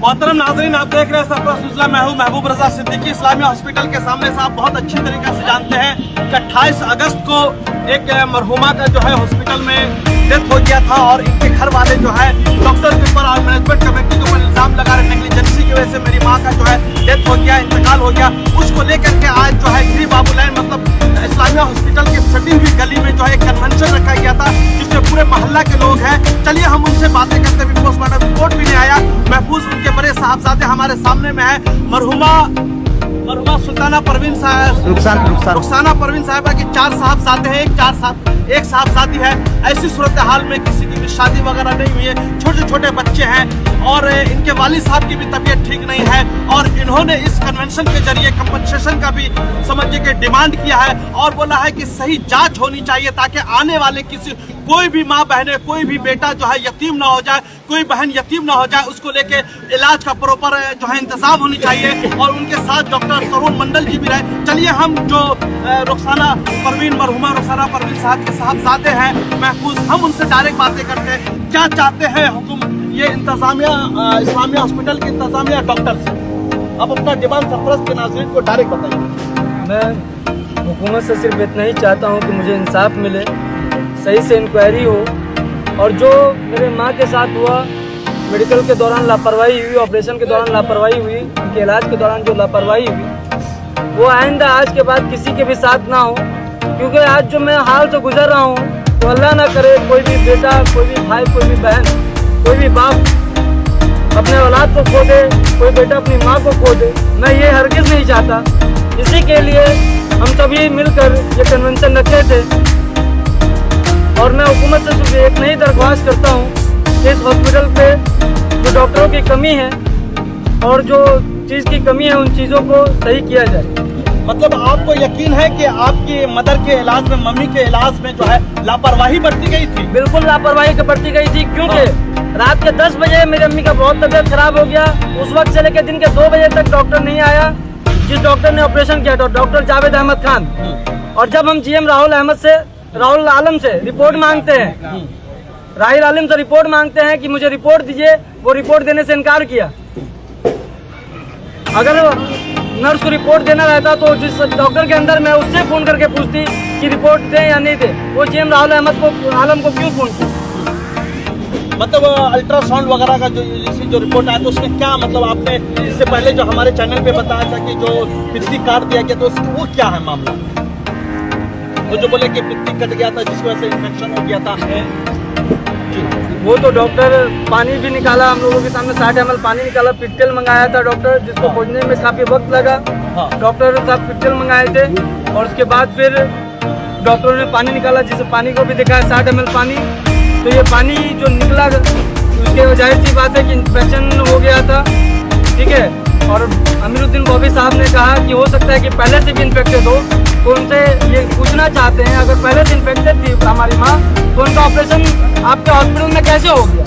मोहतरम नाज़रीन, आप देख रहे हैं सरप्राइज सिलसिला। मैं हूं महबूब रजा सिद्दीकी। इस्लामिया हॉस्पिटल के सामने से आप बहुत अच्छी तरीके से जानते हैं कि 28 अगस्त को एक मरहुमा का जो है हॉस्पिटल में डेथ हो गया था और इनके घर वाले जो है डॉक्टर के ऊपर और मैनेजमेंट कमेटी के ऊपर इल्ज़ाम लगा रहे, नेग्लिजेंसी की वजह से मेरी माँ का जो है डेथ हो गया, इंतकाल हो गया। उसको लेकर के आज जो है श्री बाबू लाइन मतलब इस्लामिया हॉस्पिटल की सटी हुई गली में जो है एक कन्वेंशन रखा गया था जिसमें पूरे मोहल्ला के लोग हैं। चलिए हम उनसे बातें करते हुए, पोस्टमार्टम रिपोर्ट भी नहीं आया, महफूज उनके बड़े साहबजादे हमारे सामने में है। मरहुमा सुल्ताना परवीन साहब, रुखसाना परवीन साहिबा के 4 साहबजादे हैं, एक साहबजादी है। ऐसी सूरत हाल में किसी की भी शादी वगैरह नहीं हुई है, छोटे छोटे बच्चे हैं और इनके वालिद साहब की भी तबीयत ठीक नहीं है और इन्होंने इस कन्वेंशन के जरिए कंपनसेशन का भी समझिए कि डिमांड किया है और बोला है कि सही जांच होनी चाहिए ताकि आने वाले कोई भी माँ बहने, कोई भी बेटा जो है यतीम ना हो जाए, कोई बहन यतीम ना हो जाए, उसको लेके इलाज का प्रॉपर जो है इंतजाम होनी चाहिए। और उनके साथ डॉक्टर तरुण मंडल जी भी रहे। चलिए हम जो मरहुमा रुखसाना परवीन साहब के साहबजादे हैं महफूज, हम उनसे डायरेक्ट बातें करते हैं क्या चाहते हैं हुक्म ये इंतजामिया, इस्लामिया हॉस्पिटल के इंतजामिया डॉक्टर से। अब अपना डिमांड सरपरस्त के नाज़रीन को डायरेक्ट बताइए। मैं हुकूमत से सिर्फ इतना ही चाहता हूँ कि मुझे इंसाफ मिले, सही से इंक्वायरी हो और जो मेरे माँ के साथ हुआ, मेडिकल के दौरान लापरवाही हुई, ऑपरेशन के दौरान लापरवाही हुई, उनके इलाज के दौरान जो लापरवाही हुई वो आइंदा आज के बाद किसी के भी साथ ना हो। क्योंकि आज जो मैं हाल से गुजर रहा हूँ तो अल्लाह ना करे कोई भी बेटा, कोई भी भाई, कोई भी बहन, कोई भी बाप अपने औलाद को खो दे, कोई बेटा अपनी माँ को खो दे। मैं ये हरगिज़ नहीं चाहता। इसी के लिए हम सभी मिलकर ये कन्वेंशन रखे थे और मैं हुकूमत से सिर्फ एक नई दरख्वास्त करता हूँ कि इस हॉस्पिटल पे जो डॉक्टरों की कमी है और जो चीज़ की कमी है उन चीज़ों को सही किया जाए। मतलब आपको यकीन है कि आपकी मदर के इलाज में, मम्मी के इलाज में जो है लापरवाही बरती गई थी? बिल्कुल लापरवाही बरती गई थी, क्योंकि रात के 10 बजे मेरी अम्मी का बहुत तबीयत खराब हो गया। उस वक्त से लेकर दिन के 2 बजे तक डॉक्टर नहीं आया। जिस डॉक्टर ने ऑपरेशन किया था डॉक्टर जावेद अहमद खान, और जब हम GM राहुल आलम से रिपोर्ट मांगते हैं, राहिल आलम से रिपोर्ट मांगते हैं कि मुझे रिपोर्ट दीजिए, वो रिपोर्ट देने से इनकार किया। अगर नर्स को रिपोर्ट देना रहता तो जिस डॉक्टर के अंदर मैं उससे फ़ोन करके पूछती कि रिपोर्ट दें या नहीं दें, वो GM राहुल आलम को क्यों फ़ोन किया? मतलब अल्ट्रासाउंड वगैरह का जो रिपोर्ट आया तो उसमें क्या मतलब आपने इससे पहले जो हमारे चैनल पे बताया था कि जो पित्ती काट दिया गया तो वो क्या है मामला? तो जो बोले कि पित्ती कट गया था जिसकी वजह से इन्फेक्शन हो गया था, वो तो डॉक्टर पानी भी निकाला, हम लोगों के सामने 60 ml पानी निकाला, पिट्टेल मंगाया था डॉक्टर, जिसको खोजने में काफ़ी वक्त लगा। डॉक्टर साहब पिट्टेल मंगाए थे और उसके बाद फिर डॉक्टरों ने पानी निकाला, जिसे पानी को भी दिखाया 60 ml पानी। तो ये पानी जो निकला उसके जाहिर सी बात है कि इन्फेक्शन हो गया था, ठीक है। और अमीरुद्दीन बॉबी साहब ने कहा कि हो सकता है कि पहले से भी इन्फेक्टेड हो, तो उनसे ये पूछना चाहते हैं अगर पहले से इन्फेक्टेड थी हमारी माँ तो उनका ऑपरेशन आपके हॉस्पिटल में कैसे हो गया?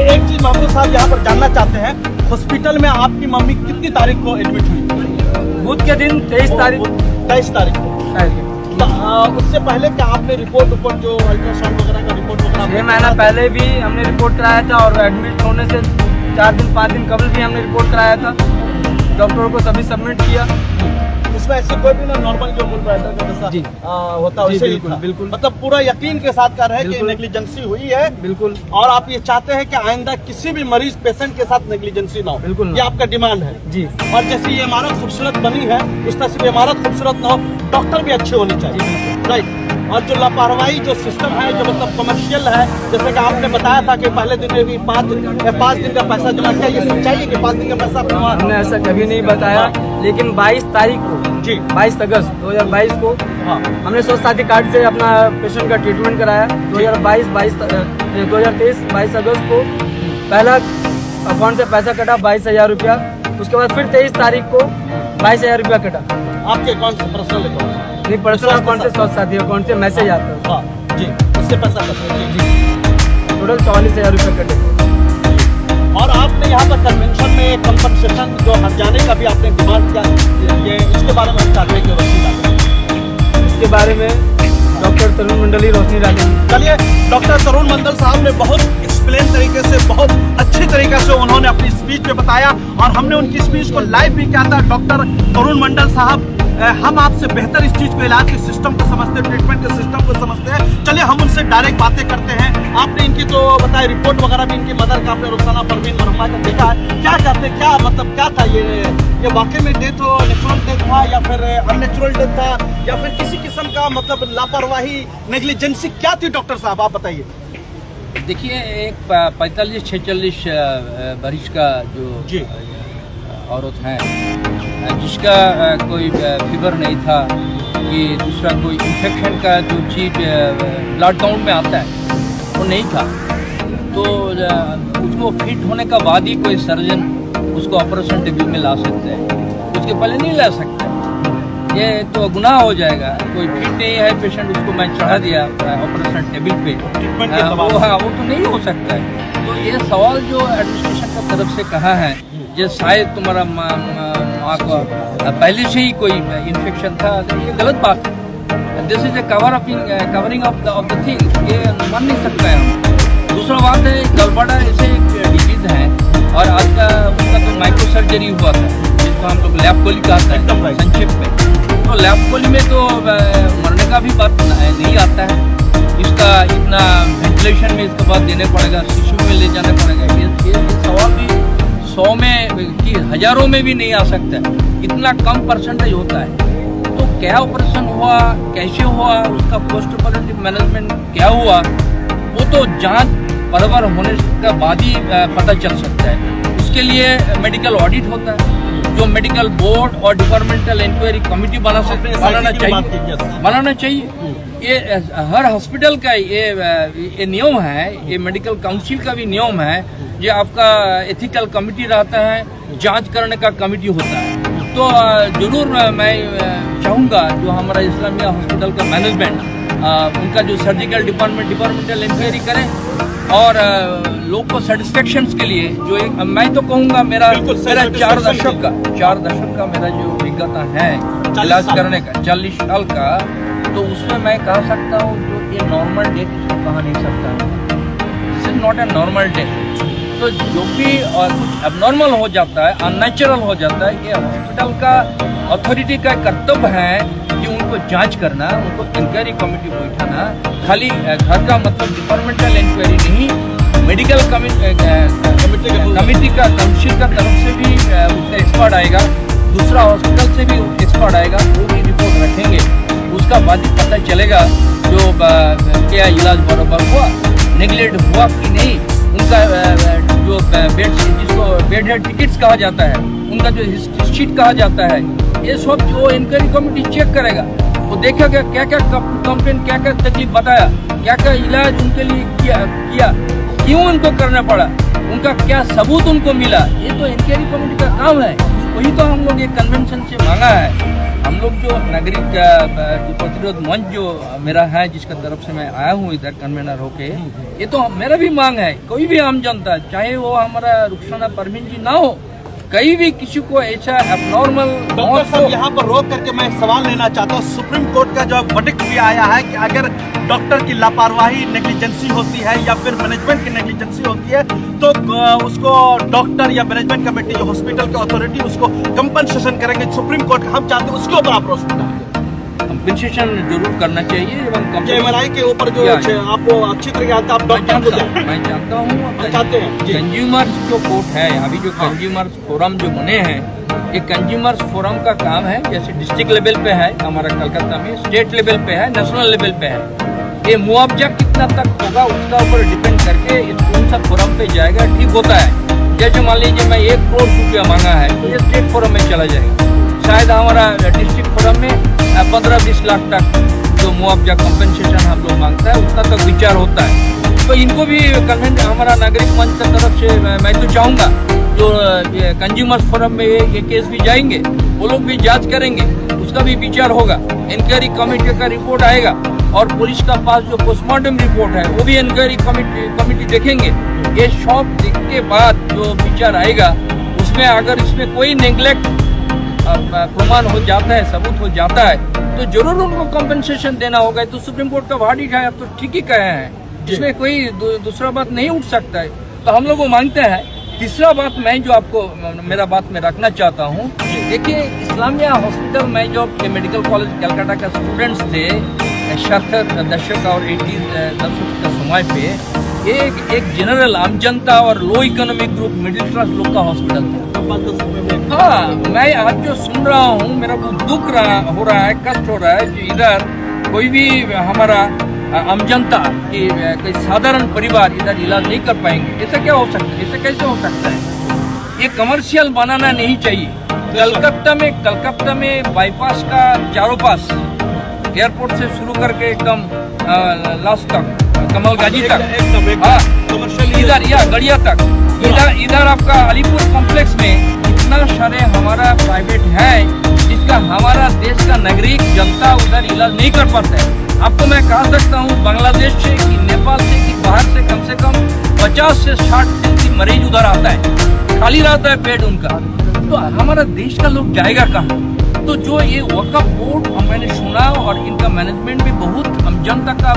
एक चीज़ महबूब साहब यहाँ पर जानना चाहते हैं, हॉस्पिटल में आपकी मम्मी कितनी तारीख को एडमिट हुई? बुध के दिन 23 तारीख को। उससे पहले क्या आपने रिपोर्ट जो अल्ट्रासाउंड वगैरह का रिपोर्ट वगैरह 6 महीना पहले भी हमने रिपोर्ट कराया था और एडमिट होने से 4 दिन 5 दिन कबल भी हमने रिपोर्ट कराया था, डॉक्टरों को सभी सबमिट किया। उसमें ऐसे कोई भी ना नॉर्मल जो मूल जैसा होता है वैसे ही था। बिल्कुल मतलब पूरा यकीन के साथ कर रहे हैं कि नेग्लिजेंसी हुई है। बिल्कुल। और आप ये चाहते हैं कि आइंदा किसी भी मरीज पेशेंट के साथ नेग्लिजेंसी ना हो। बिल्कुल, ये आपका डिमांड है जी। और जैसे ये इमारत खूबसूरत बनी है उस तरह से इमारत खूबसूरत ना हो, डॉक्टर भी अच्छे होने चाहिए, राइट। और जो लापरवाही जो सिस्टम है जो मतलब कमर्शियल है, जैसे कि आपने बताया था कि पहले दिन में भी 5 दिन का पैसा जमा किया, ये सच्चाई है कि 5 दिन का पैसा हमने ऐसा कभी नहीं बताया। लेकिन 22 तारीख को, जी 22 अगस्त 2022 को हमने स्वास्थ्य साथी कार्ड से अपना पेशेंट का ट्रीटमेंट कराया। 2023 22 अगस्त को पहला अकाउंट से पैसा कटा 22,000 रुपया। उसके बाद फिर 23 तारीख को 22,000 रुपया कटा आपके अकाउंट से, पर्सनल अकाउंट नहीं, पर्सनल अकाउंट से स्वास्थ्य साथी अकाउंट से मैसेज आता है। हाँ जी, उससे पैसा कटा जी। टोटल 44,000 रुपये कटे। और आपने यहाँ पर कन्वेंशन में कंपनसेशन जो हर्जाने का भी आपने डिमांड किया, ये इसके बारे में कार्रवाई की वसीला, इसके बारे में डॉक्टर तरुण मंडल ही रोशनी डालेंगे। चलिए, डॉक्टर तरुण मंडल साहब ने बहुत एक्सप्लेन तरीके से, बहुत अच्छी तरीके से उन्होंने अपनी स्पीच में बताया और हमने उनकी स्पीच को लाइव भी किया था। डॉक्टर तरुण मंडल साहब, हम आपसे बेहतर इस चीज़ को, इलाज के सिस्टम को समझते हैं, ट्रीटमेंट के सिस्टम को समझते हैं। चलिए हम उनसे डायरेक्ट बातें करते हैं। आपने इनकी तो बताया रिपोर्ट वगैरह भी, इनकी मदर का, आपने रुखसाना परवीन मरहूमा का देखा है, क्या कहते हैं, क्या मतलब क्या था ये वाकई में डेथ हो, नेचुरल डेथ था या फिर अननेचुरल डेथ था या फिर किसी किस्म का मतलब लापरवाही, नेग्लिजेंसी क्या थी डॉक्टर साहब, आप बताइए। देखिए, एक 45-46 बरिश का जो औरत है, जिसका कोई फीवर नहीं था, कि दूसरा कोई इन्फेक्शन का जो चीज़ ब्लड काउंट में आता है वो नहीं था, तो उसको फिट होने का बाद ही कोई सर्जन उसको ऑपरेशन टेबल में ला सकते हैं, उसके पहले नहीं ला सकते। ये तो गुनाह हो जाएगा। कोई फिट नहीं है पेशेंट, उसको मैं चढ़ा दिया ऑपरेशन टेबल पे, वो तो नहीं हो सकता है। तो ये सवाल जो एडमिनिस्ट्रेशन का तरफ से कहा है, ये शायद तुम्हारा माँ को पहले से ही कोई इन्फेक्शन था, तो ये गलत बात है। This is a covering of the thing, ये मान नहीं सकता है हम। दूसरा बात है, गलबड़ा ऐसे एक डिजीज है और आज का उसका तो माइक्रो सर्जरी हुआ था, जिसको हम लोग लैब कोली कहते हैं संक्षेप में। तो लैब कोली में तो मरने का भी बात नहीं आता है, इसका इतना वेंटिलेशन में इसके बाद देने पड़ेगा, शिशु में ले जाना पड़ेगा। ये सवाल भी 100 में कि हजारों में भी नहीं आ सकता है, इतना कम परसेंटेज होता है। तो क्या ऑपरेशन हुआ, कैसे हुआ, उसका पोस्ट ऑपरेटिव मैनेजमेंट क्या हुआ, वो तो जांच बराबर होने के बाद ही पता चल सकता है। उसके लिए मेडिकल ऑडिट होता है, जो मेडिकल बोर्ड और डिपार्टमेंटल इंक्वायरी कमेटी बनाना चाहिए। ये हर हॉस्पिटल का ये नियम है, ये मेडिकल काउंसिल का भी नियम है, जो आपका एथिकल कमेटी रहता है, जांच करने का कमेटी होता है। तो जरूर मैं चाहूँगा जो हमारा इस्लामिया हॉस्पिटल का मैनेजमेंट, उनका जो सर्जिकल डिपार्टमेंटल इंक्वायरी करें और लोग को सेटिस्फेक्शन के लिए जो एक, मैं तो कहूँगा मेरा 4 दशक का मेरा जो विज्ञता है इलाज करने का, 40 साल का, तो उसमें मैं कह सकता हूँ जो ये नॉर्मल डेथ इसको कहा नहीं सकता, this is not a normal death. तो जो भी कुछ एबनॉर्मल हो जाता है, अननेचुरल हो जाता है, ये हॉस्पिटल का अथॉरिटी का कर्तव्य है कि उनको जांच करना, उनको इंक्वायरी कमेटी बैठाना। खाली घर का मतलब डिपार्टमेंटल इंक्वायरी नहीं, मेडिकल कमेटी का काउंसिल का तरफ से भी उसका एक्सपर्ट आएगा, दूसरा हॉस्पिटल से भी एक्सपर्ट आएगा, वो भी रिपोर्ट रखेंगे, उसका बाद ही पता चलेगा जो क्या इलाज बराबर हुआ, नेग्लेक्ट हुआ कि नहीं, उनका जो जिसको बेड हेड टिकट्स कहा जाता है, उनका जो हिस्ट्री शीट कहा जाता है, ये सब जो इंक्वायरी कमेटी चेक करेगा, वो देखेगा क्या क्या कंप्लेन, क्या क्या तकलीफ बताया, क्या क्या इलाज उनके लिए किया, क्यों उनको करना पड़ा, उनका क्या सबूत उनको मिला। ये तो इंक्वायरी कमेटी का काम है, वही तो हम लोग ये कन्वेंशन से मांगा है। हम लोग जो नागरिक प्रतिरोध मंच जो मेरा है, जिसका तरफ से मैं आया हूँ इधर कन्वेनर होके, ये तो मेरा भी मांग है, कोई भी आम जनता, चाहे वो हमारा रुखसाना परवीन जी ना हो, कहीं भी किसी को ऐसा एबनॉर्मल। डॉक्टर साहब, यहाँ पर रोक करके मैं एक सवाल लेना चाहता हूँ। सुप्रीम कोर्ट का जो वर्डिक्ट भी आया है कि अगर डॉक्टर की लापरवाही, नेग्लिजेंसी होती है या फिर मैनेजमेंट की नेग्लिजेंसी होती है, तो उसको डॉक्टर या मैनेजमेंट कमेटी, जो हॉस्पिटल की अथॉरिटी, उसको कंपनसेशन करेंगे। सुप्रीम कोर्ट हम चाहते हैं उसके ऊपर आप रोक सकते हैं, कंपनसेशन जरूर करना चाहिए। एवं एमआरआई के ऊपर जो आपको अच्छी तरीके से आप डॉक्टर को मैं जानता हूँ, चाहते हैं कंज्यूमर्स जो कोर्ट है, अभी जो कंज्यूमर्स फोरम जो बने हैं, ये कंज्यूमर्स फोरम का काम है, जैसे डिस्ट्रिक्ट लेवल पे है हमारा कलकत्ता में, स्टेट लेवल पे है, नेशनल लेवल पे है। ये मुआवजा कितना तक होगा उसका ऊपर डिपेंड करके कौन सा फोरम पे जाएगा, ठीक होता है। जैसे मान लीजिए मैं 1 करोड़ रुपया मांगा है, तो ये स्टेट फोरम में चला जाएगा। शायद हमारा डिस्ट्रिक्ट फोरम में 15-20 लाख तक जो मुआवजा कंपनसेशन हम लोग मांगता है, उतना तक विचार होता है। तो इनको भी हमारा नागरिक मंच की तरफ से मैं तो चाहूँगा जो कंज्यूमर्स फोरम में ये केस भी जाएंगे, वो लोग भी जांच करेंगे, उसका भी विचार होगा, इंक्वायरी कमेटी का रिपोर्ट आएगा और पुलिस का पास जो पोस्टमार्टम रिपोर्ट है वो भी इंक्वायरी कमेटी देखेंगे। ये सब देख के बाद जो विचार आएगा, उसमें अगर इसमें कोई नेग्लेक्ट प्रमाण हो जाता है, सबूत हो जाता है, तो जरूर उनको कंपनसेशन देना होगा। तो सुप्रीम कोर्ट का वर्डिक्ट है, अब तो ठीक ही कहे हैं, इसमें कोई दूसरा बात नहीं उठ सकता है। तो हम लोग वो मांगते हैं। तीसरा बात मैं जो आपको मेरा बात में रखना चाहता हूँ, देखिए इस्लामिया हॉस्पिटल में जो मेडिकल कॉलेज कलकत्ता का स्टूडेंट्स थे 70 दशक और 80 दशक का समय पे एक जनरल आम जनता और low economic group middle class लोग का हॉस्पिटल था। हाँ, मैं आज जो सुन रहा हूँ मेरा बहुत दुख हो रहा है, कष्ट हो रहा है कि इधर कोई भी हमारा आम जनता की कोई साधारण परिवार इधर इलाज नहीं कर पाएंगे। ऐसा क्या हो सकता है? ऐसा कैसे हो सकता है? ये कमर्शियल बनाना नहीं चाहिए। कलकत्ता में बाईपास का चारों पास एयरपोर्ट से शुरू करके एकदम लास्ट तक कमल गाजी तक, हाँ इधर या गड़िया तक, इधर आपका अलीपुर कॉम्प्लेक्स में इतना सारे हमारा प्राइवेट है जिसका हमारा देश का नागरिक जनता उधर इलाज नहीं कर पाता है। आपको मैं कह सकता हूँ बांग्लादेश से कि नेपाल से कि बाहर से कम 50 से 60 दिन की मरीज उधर आता है, खाली रहता है बेड उनका। तो हमारा देश का लोग जाएगा कहाँ? तो जो ये वक्फ बोर्ड मैंने सुना और इनका मैनेजमेंट भी बहुत आम जनता का,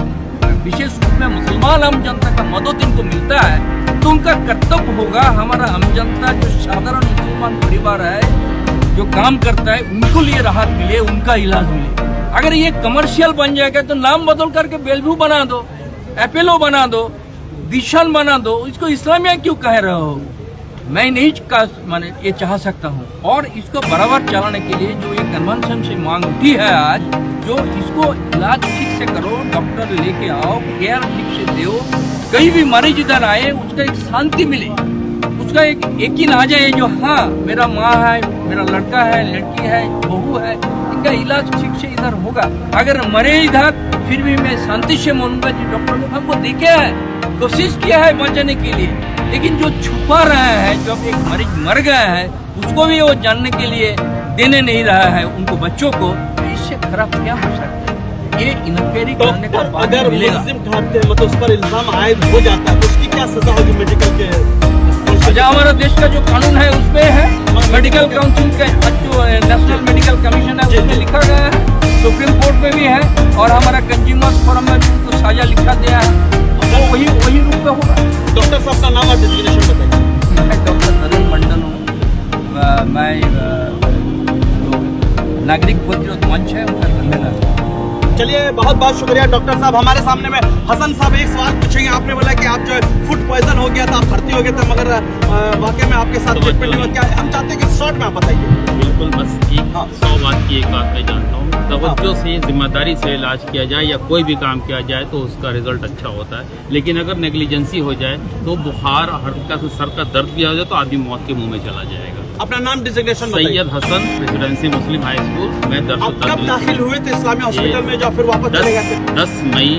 विशेष रूप में मुसलमान आम जनता का मदद इनको मिलता है, तो उनका कर्तव्य होगा हमारा आम जनता जो साधारण मुसलमान परिवार है जो काम करता है उनको लिए राहत मिले, उनका इलाज मिले। अगर ये कमर्शियल बन जाएगा तो नाम बदल करके बेलव्यू बना दो, एपोलो बना दो, दिशान बना दो, इसको इस्लामिया क्यों कह रहे हो? मैं नहीं माने ये चाह सकता हूँ। और इसको बराबर चलाने के लिए जो ये कन्वेंशन से मांग उठी है आज, जो इसको इलाज ठीक से करो, डॉक्टर लेके आओ, केयर ठीक से दो, कहीं भी मरीज इधर आए उसका एक शांति मिले, उसका एक यकीन आ जाए जो हाँ मेरा माँ है, मेरा लड़का है, लड़की है, बहू है, इनका इलाज ठीक से इधर होगा। अगर मरे इधर फिर भी मैं शांति से मानूंगा कि डॉक्टर लोग हमको देखे हैं, कोशिश किया है बचाने के लिए, लेकिन जो छुपा रहा है, जो एक मरीज मर गया है उसको भी वो जानने के लिए देने नहीं रहा है उनको बच्चों को, तो इससे खराब क्या हो सकता है? ये इंक्वायरी करने का बाद अगर मिलेगा। मतलब उस पर इल्जाम आयद हो जाता है तो उसकी क्या सजा होगी? मेडिकल के सजा हमारा देश का जो कानून है उसपे है, मेडिकल काउंसिल का जो नेशनल मेडिकल कमीशन है उसमें लिखा गया है, सुप्रीम कोर्ट में भी है और हमारा कंज्यूमर्स फोरम में भी उनको साझा लिखा दिया है, तो वही रूप में होगा। डॉक्टर साहब का नाम और डेजिग्नेशन बताइए। मैं डॉक्टर नरेंद्र मंडल हूँ, मैं जो नागरिक प्रतिरोध मंच है उनका कन्वीनर। चलिए बहुत बहुत शुक्रिया डॉक्टर साहब। हमारे सामने में हसन साहब एक सवाल पूछेंगे। आपने बोला कि आप जो फूड पॉइजन हो गया था, आप भर्ती हो गए थे, मगर वाकई में आपके साथ ट्रीटमेंट नहीं हुआ क्या? हम चाहते हैं कि शॉर्ट में आप बताइए। बिल्कुल, बस एक 100 बात की एक बात मैं जानता हूँ, तवज्जो से जिम्मेदारी से इलाज किया जाए या कोई भी काम किया जाए तो उसका रिजल्ट अच्छा होता है, लेकिन अगर नेग्लिजेंसी हो जाए तो बुखार, हल्का से सर का दर्द भी हो जाए तो आदमी मौत के मुंह में चला जाएगा। अपना नाम डिजिग्नेशन बताइए। सैयद हसन, रेसिडेंसी मुस्लिम हाई स्कूल। मैं आप कब दाखिल हुए थे इस्लामिया हॉस्पिटल में जो फिर वापस चले गए थे? 10 मई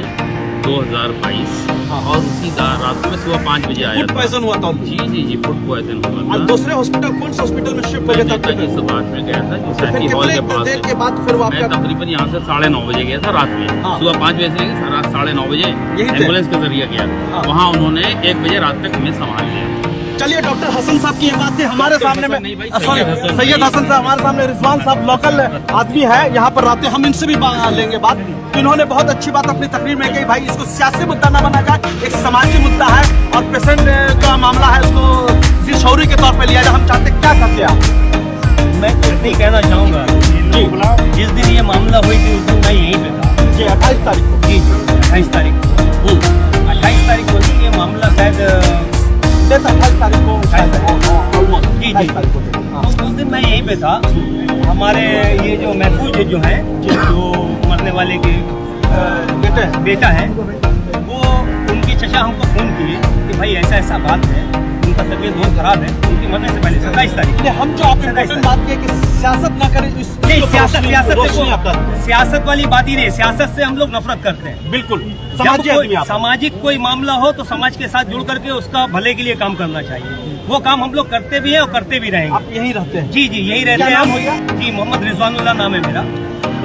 2022 और उसी रात में सुबह 5 बजे आया फूड पॉइजन हुआ था? जी फूड पॉइजन हुआ और था। दूसरे हॉस्पिटल कौन से हॉस्पिटल में शिफ्ट हो गए थे? नेताजी सुभाष में गया था जो फिर सैटी हॉल के कितने पास देर है। के बाद फिर वो मैं आपका तकरीबन यहाँ से 9:30 बजे गया था रात में, सुबह 5 बजे से लेकर रात 9:30 बजे थे? एम्बुलेंस के जरिए गया। वहाँ उन्होंने 1 बजे रात तक हमें संभाल लिया। चलिए डॉक्टर हसन साहब की ये बात थी हमारे सामने में। नहीं भाई, सैयद हसन साहब हमारे सामने, रिजवान साहब लोकल आदमी है यहाँ पर रहते, हम इनसे भी लेंगे बात। तो इन्होंने बहुत अच्छी बात अपनी तकरीर में कही, भाई इसको सियासी मुद्दा न बनाकर एक समाजी मुद्दा है और पेशेंट का मामला है, उसको जिशौरी के तौर पर लिया जाए। हम चाहते क्या करते हैं आप? मैं कुछ नहीं कहना चाहूँगा। जिस दिन ये मामला हुई थी उस दिन मैं यहीं पे था जी 28 तारीख को। जी 28 तारीख को 28 तारीख को नहीं, ये मामला शायद 28 तारीख को जी उस दिन मैं यहीं पे था। हमारे ये जो महफूज जो हैं, जो मरने वाले के बेटा है, वो उनकी चचा हमको फ़ोन किए कि भाई ऐसा ऐसा बात है, उनका तबीयत बहुत खराब है, उनकी मरने से पहले 27 तारीख। हम जो आप इम्पोर्टेंट बात की कि सियासत ना करें, नहीं, सियासत वाली बात ही नहीं। सियासत से हम लोग नफरत करते हैं। बिल्कुल सामाजिक कोई मामला हो तो समाज के साथ जुड़ करके उसका भले के लिए काम करना चाहिए। वो काम हम लोग करते भी हैं और करते भी रहेंगे। आप यहीं रहते हैं? जी यहीं रहते हैं। नाम हो गया? जी मोहम्मद रिजवानुल्लाह नाम है मेरा।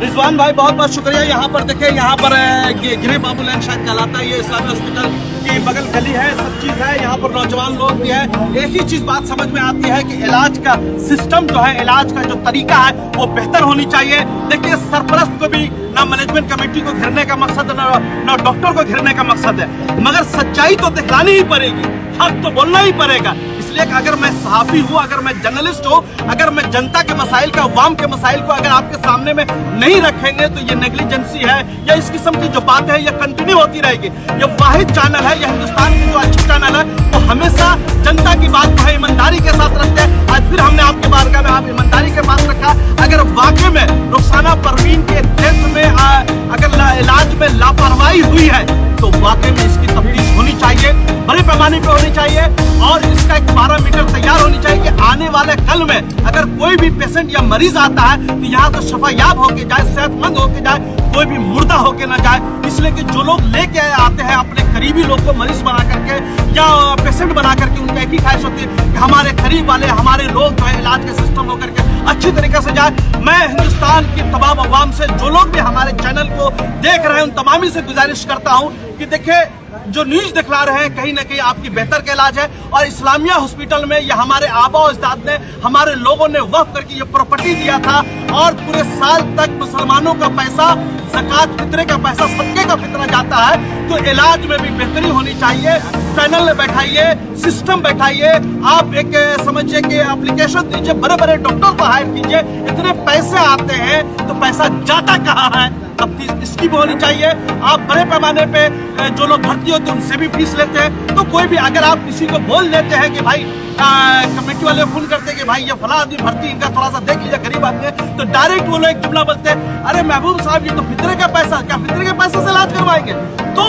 रिजवान भाई बहुत बहुत शुक्रिया। यहाँ पर देखिए, यहाँ पर गिरे बाबू लैंड शायद कहलाता है ये इस्लामी हॉस्पिटल कि बगल गली है, सब चीज है, यहाँ पर नौजवान लोग भी है। एक ही चीज बात समझ में आती है कि इलाज का सिस्टम जो है, इलाज का जो तरीका है वो बेहतर होनी चाहिए। देखिए सरपरस्त को भी ना मैनेजमेंट कमेटी को घेरने का मकसद है, ना डॉक्टर को घेरने का मकसद है, मगर सच्चाई तो दिखलानी ही पड़ेगी, हक तो बोलना ही पड़ेगा। इसलिए अगर मैं सहाफी हूँ, अगर मैं जर्नलिस्ट हूँ, अगर मैं जनता के मसाइल का, अवाम के मसाइल को अगर आपके सामने में नहीं रखेंगे तो ये नेग्लिजेंसी है या इस किस्म की जो बात है ये कंटिन्यू होती रहेगी। ये वाहिद चैनल है, ये हिंदुस्तान की जो अच्छी चैनल है वो हमेशा जनता की बात को है ईमानदारी के साथ रखते हैं। आज फिर हमने आपके बारगाह में आप ईमानदारी के बात रखा। अगर वाकई में रुखसाना परवीन के डेथ में अगर इलाज में लापरवाही हुई है तो वाकई में इसकी तफ्तीश होनी चाहिए, बड़े पैमाने पे होनी चाहिए और इसका एक पैरामीटर तैयार होनी चाहिए कि आने वाले कल में अगर कोई भी पेशेंट या मरीज आता है तो यहाँ से शफायाब होके जाए, सेहतमंद होके जाए, कोई भी मुर्दा होके ना जाए। इसलिए कि जो लोग लेके आते हैं अपने करीबी लोग को मरीज बना करके या पेशेंट बना करके, उनकी एक ही ख्वाहिश होती है कि हमारे करीब वाले, हमारे लोग जो है इलाज के सिस्टम होकर के अच्छी तरीके से जाए। मैं हिंदुस्तान की तमाम अवाम से, जो लोग भी हमारे चैनल को देख रहे हैं, उन तमामी से गुजारिश करता हूँ कि देखिए जो न्यूज दिखला रहे हैं कहीं ना कहीं आपकी बेहतर का इलाज है। और इस्लामिया हॉस्पिटल में ये हमारे आबा और अजदाद ने, हमारे लोगों ने वक्फ करके ये प्रॉपर्टी दिया था और पूरे साल तक मुसलमानों का पैसा, ज़कात फितरे का पैसा, सदके का फितरा जाता है। तो इलाज में भी बेहतरी होनी चाहिए। चैनल बैठाइए, सिस्टम बैठाइए, आप एक समझिए कि एप्लीकेशन दीजिए, बड़े बड़े डॉक्टर को हायर कीजिए। इतने पैसे आते हैं तो पैसा जाता कहाँ है, तब इसकी भी होनी चाहिए। आप बड़े पैमाने पे जो लोग भर्ती होते हैं उनसे भी फीस लेते हैं, तो कोई भी अगर आप किसी को बोल देते हैं कि भाई कमेटी वाले फोन करते हैं कि भाई ये फला आदमी भर्ती, इनका थोड़ा सा देख लीजिए, गरीब आदमी है, तो डायरेक्ट वो लोग एक जुमला बोलते हैं, अरे महबूब साहब ये तो फितरे का पैसा, क्या फितरे के पैसे से इलाज करवाएंगे? तो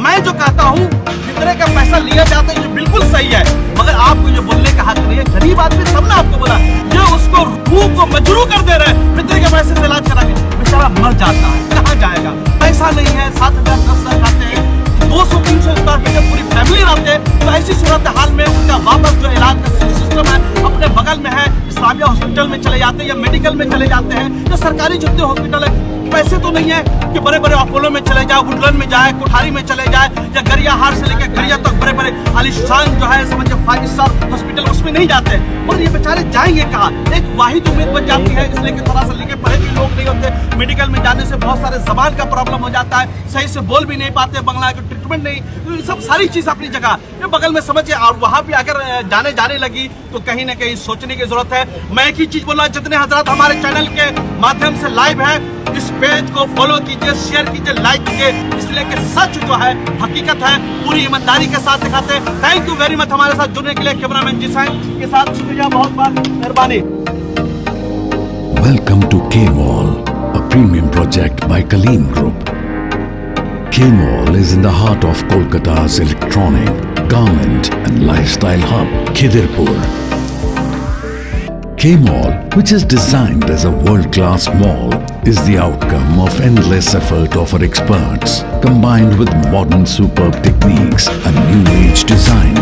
मैं जो कहता हूँ फितरे का पैसा लिया जाता है ये बिल्कुल सही है, मगर आपको ये बोलने का हक नहीं है। गरीब आदमी सबने आपको बोला, ये उसको रूह को मजरू कर दे रहे हैं, फितरे के पैसे से इलाज कराएंगे, बेचारा मर जाता है, कहाँ जाएगा? पैसा नहीं है, 7,000 10,000 खाते हैं, 200-300 स्क्वायर फीट में पूरी फैमिली रहते हैं। तो ऐसी सूरत हाल में उनका वापस जो इलाज का सिस्टम है अपने बगल में है, इस्लामिया हॉस्पिटल में चले जाते हैं या मेडिकल में चले जाते हैं, जो सरकारी जितने हॉस्पिटल है। पैसे तो नहीं है कि बड़े बड़े अपोलो में चले जाए, वुडलैंड में जाए, कोठारी में चले जाए या गरियाहाट से लेकर गरिया तक बड़े बड़े आलिशान जो है समझिए 5 स्टार हॉस्पिटल, उसमें नहीं जाते। और ये बेचारे जाएंगे कहाँ? एक वाहिद उम्मीद बन जाती है, इसलिए कि थोड़ा सा लिखे पढ़े भी लोग नहीं होते। मेडिकल में जाने से बहुत सारे जबान का प्रॉब्लम हो जाता है, सही से बोल भी नहीं पाते, बंगला का ट्रीटमेंट नहीं, तो सब सारी चीज अपनी जगह ये बगल में समझिए। और वहाँ भी अगर जाने लगी तो कहीं ना कहीं सोचने की जरूरत है। मैं एक ही चीज बोल रहा हूँ, जितने हजरात हमारे चैनल के माध्यम से लाइव है, इस पेज को फॉलो कीजिए, शेयर कीजिए, लाइक कीजिए, इसलिए कि सच जो है, हकीकत है, पूरी ईमानदारी के साथ दिखाते हैं। थैंक यू वेरी मच हमारे साथ जुड़ने के लिए। कैमरामैन जी साहब के साथ शुक्रिया, बहुत बहुत मेहरबानी। Welcome to K-Mall, a premium project by Kaleen Group. K-Mall is in the heart of Kolkata's electronic, garment and lifestyle hub, Khidirpur. K-Mall, which is designed as a world-class mall, is the outcome of endless effort of our experts, combined with modern superb techniques and new age design.